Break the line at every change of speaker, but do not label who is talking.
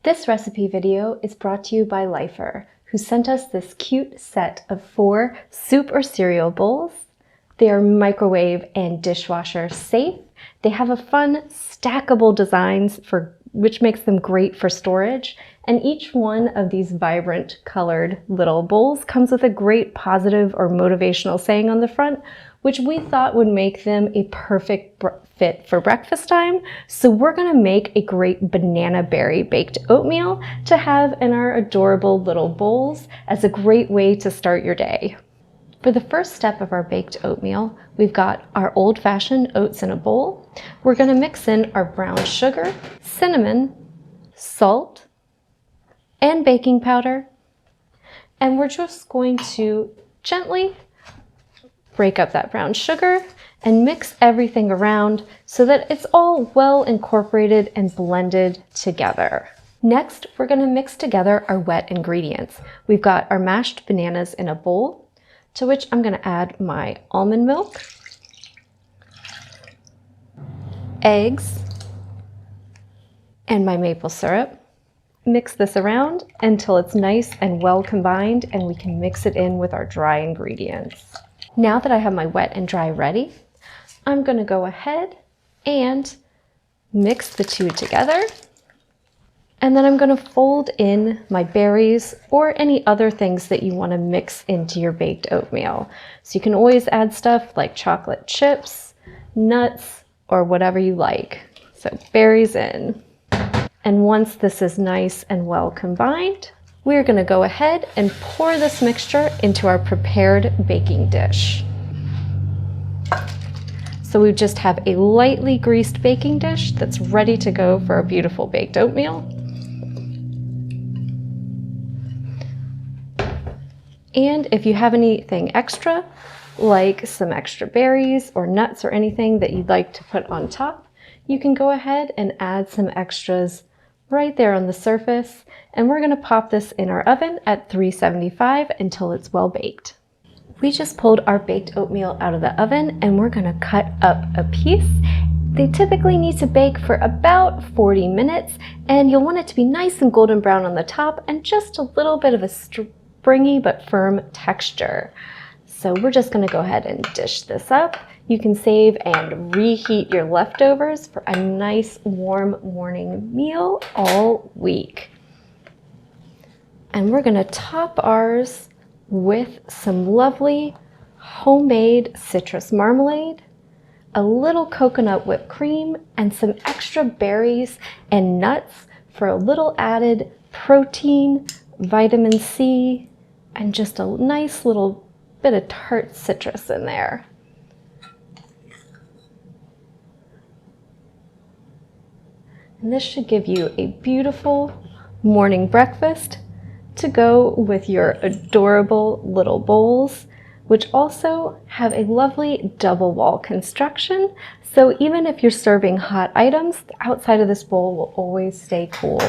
This recipe video is brought to you by LIFVER, who sent us this cute set of 4 soup or cereal bowls. They are microwave and dishwasher safe. They have a fun stackable designs which makes them great for storage. And each one of these vibrant colored little bowls comes with a great positive or motivational saying on the front, which we thought would make them a perfect fit for breakfast time. So we're gonna make a great banana berry baked oatmeal to have in our adorable little bowls as a great way to start your day. For the first step of our baked oatmeal, we've got our old-fashioned oats in a bowl. We're gonna mix in our brown sugar, cinnamon, salt, and baking powder. And we're just going to gently break up that brown sugar and mix everything around so that it's all well incorporated and blended together. Next, we're gonna mix together our wet ingredients. We've got our mashed bananas in a bowl, to which I'm gonna add my almond milk, eggs, and my maple syrup. Mix this around until it's nice and well combined and we can mix it in with our dry ingredients. Now that I have my wet and dry ready, I'm gonna go ahead and mix the two together. And then I'm gonna fold in my berries or any other things that you wanna mix into your baked oatmeal. So you can always add stuff like chocolate chips, nuts, or whatever you like. So berries in. And once this is nice and well combined, we're gonna go ahead and pour this mixture into our prepared baking dish. So we just have a lightly greased baking dish that's ready to go for a beautiful baked oatmeal. And if you have anything extra, like some extra berries or nuts or anything that you'd like to put on top, you can go ahead and add some extras right there on the surface. And we're gonna pop this in our oven at 375 until it's well baked. We just pulled our baked oatmeal out of the oven and we're gonna cut up a piece. They typically need to bake for about 40 minutes and you'll want it to be nice and golden brown on the top and just a little bit of a springy but firm texture. So we're just gonna go ahead and dish this up. You can save and reheat your leftovers for a nice warm morning meal all week. And we're gonna top ours with some lovely homemade citrus marmalade, a little coconut whipped cream, and some extra berries and nuts for a little added protein, vitamin C, and just a nice little bit of tart citrus in there. And this should give you a beautiful morning breakfast to go with your adorable little bowls, which also have a lovely double wall construction. So even if you're serving hot items, the outside of this bowl will always stay cool.